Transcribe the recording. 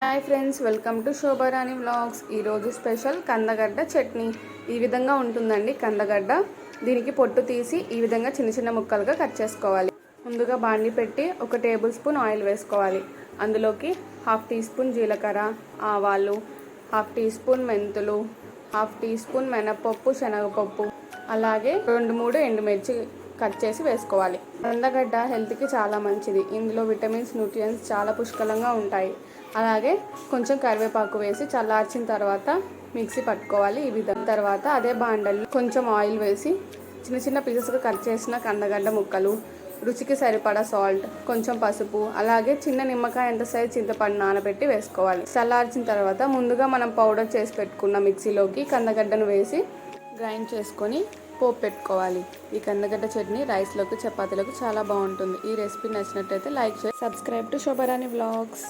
Hi friends, welcome to Shobharani vlogs. ఈరోజు special కందగడ్డ చట్నీ. ఈ విధంగా ఉంటుందండి కందగడ్డ. దీనికి పొట్టు తీసి ఈ విధంగా చిన్న చిన్న ముక్కలుగా కట్ చేసుకోవాలి. ముందుగా బాండి పెట్టి 1 టేబుల్ స్పూన్ ఆయిల్ వేసుకోవాలి. అందులోకి 1/2 టీ స్పూన్ జీలకర్ర, ఆవాలు, 1/2 టీ స్పూన్ మెంతులు, 1/2 టీ స్పూన్ మినపప్పు, శనగపప్పు, అలాగే 2-3 ఎండుమిర్చి కట్ చేసి వేసుకోవాలి. కందగడ్డ హెల్త్కి చాలా మంచిది. ఇందులో విటమిన్స్, న్యూట్రియంట్స్ చాలా పుష్కలంగా ఉంటాయి. అలాగే కొంచెం కరివేపాకు వేసి చల్లార్చిన తర్వాత మిక్సీ పట్టుకోవాలి. ఈ విధంగా తర్వాత అదే బాండల్లో కొంచెం ఆయిల్ వేసి చిన్న చిన్న పీసెస్గా కట్ చేసిన కందగడ్డ ముక్కలు, రుచికి సరిపడా సాల్ట్, కొంచెం పసుపు, అలాగే చిన్న నిమ్మకాయ ఎంత సైజ్ చింతపండు నానబెట్టి వేసుకోవాలి. చల్లార్చిన తర్వాత ముందుగా మనం పౌడర్ చేసి పెట్టుకున్న మిక్సీలోకి కందగడ్డను వేసి గ్రైండ్ చేసుకొని పోపు పెట్టుకోవాలి. ఈ కందగడ్డ చట్నీ రైస్లోకి, చపాతీలకు చాలా బాగుంటుంది. ఈ రెసిపీ నచ్చినట్లయితే లైక్ చేసి సబ్స్క్రైబ్ టు శోభారాణి వ్లాగ్స్.